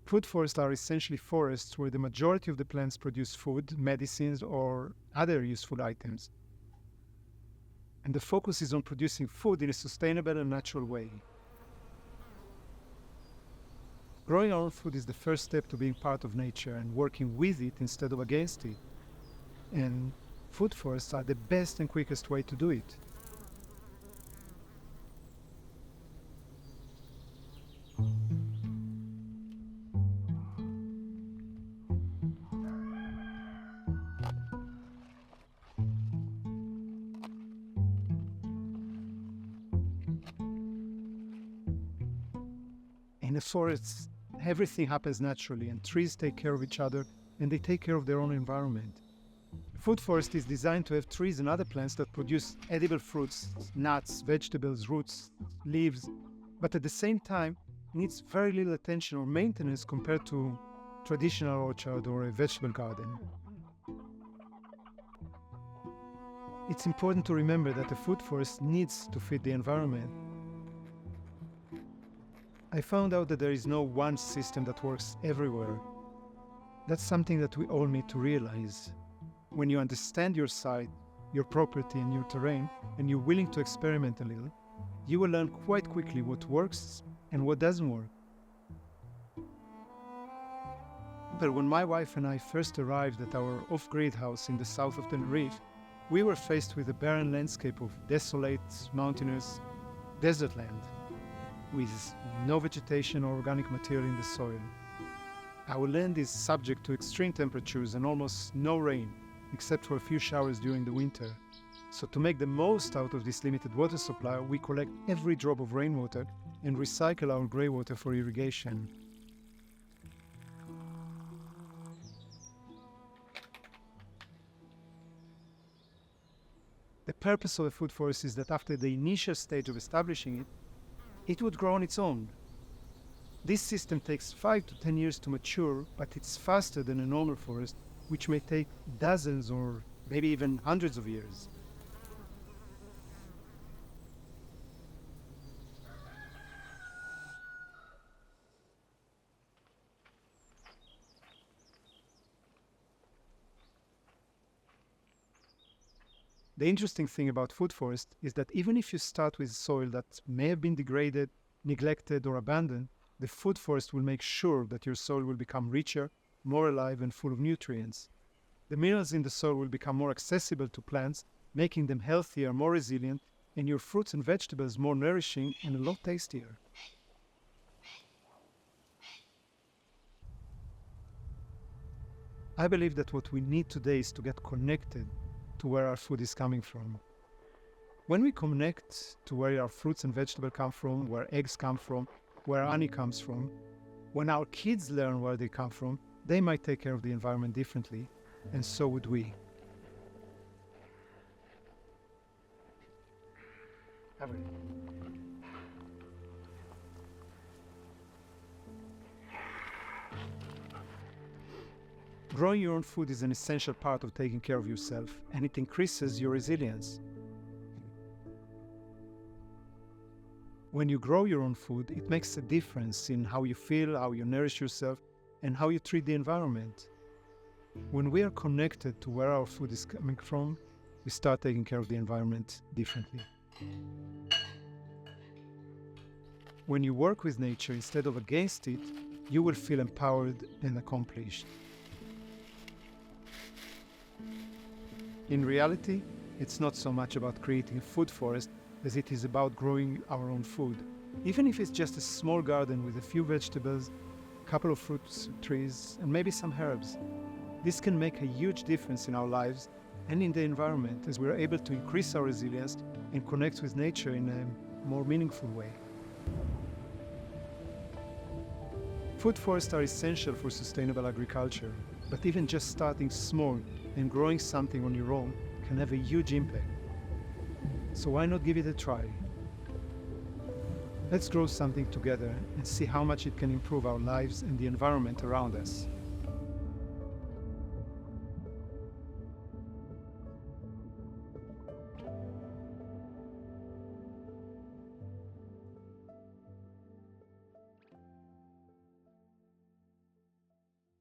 Food forests are essentially forests where the majority of the plants produce food, medicines, or other useful items. And the focus is on producing food in a sustainable and natural way. Growing our own food is the first step to being part of nature and working with it instead of against it. And food forests are the best and quickest way to do it. In the forests, everything happens naturally, and trees take care of each other, and they take care of their own environment. A food forest is designed to have trees and other plants that produce edible fruits, nuts, vegetables, roots, leaves, but at the same time needs very little attention or maintenance compared to traditional orchard or a vegetable garden. It's important to remember that a food forest needs to fit the environment. I found out that there is no one system that works everywhere. That's something that we all need to realize. When you understand your site, your property and your terrain, and you're willing to experiment a little, you will learn quite quickly what works and what doesn't work. But when my wife and I first arrived at our off-grid house in the south of Tenerife, we were faced with a barren landscape of desolate, mountainous, desert land, with no vegetation or organic material in the soil. Our land is subject to extreme temperatures and almost no rain, except for a few showers during the winter. So to make the most out of this limited water supply, we collect every drop of rainwater and recycle our grey water for irrigation. The purpose of a food forest is that after the initial stage of establishing it, it would grow on its own. This system takes 5 to 10 years to mature, but it's faster than a normal forest, which may take dozens or maybe even hundreds of years. The interesting thing about food forests is that even if you start with soil that may have been degraded, neglected, or abandoned, the food forest will make sure that your soil will become richer, more alive, and full of nutrients. The minerals in the soil will become more accessible to plants, making them healthier, more resilient, and your fruits and vegetables more nourishing and a lot tastier. I believe that what we need today is to get connected to where our food is coming from. When we connect to where our fruits and vegetables come from, where eggs come from, where honey comes from, when our kids learn where they come from, they might take care of the environment differently, and so would we. Growing your own food is an essential part of taking care of yourself, and it increases your resilience. When you grow your own food, it makes a difference in how you feel, how you nourish yourself, and how you treat the environment. When we are connected to where our food is coming from, we start taking care of the environment differently. When you work with nature instead of against it, you will feel empowered and accomplished. In reality, it's not so much about creating a food forest as it is about growing our own food. Even if it's just a small garden with a few vegetables, a couple of fruit trees, and maybe some herbs. This can make a huge difference in our lives and in the environment as we are able to increase our resilience and connect with nature in a more meaningful way. Food forests are essential for sustainable agriculture, but even just starting small and growing something on your own can have a huge impact. So why not give it a try? Let's grow something together and see how much it can improve our lives and the environment around us.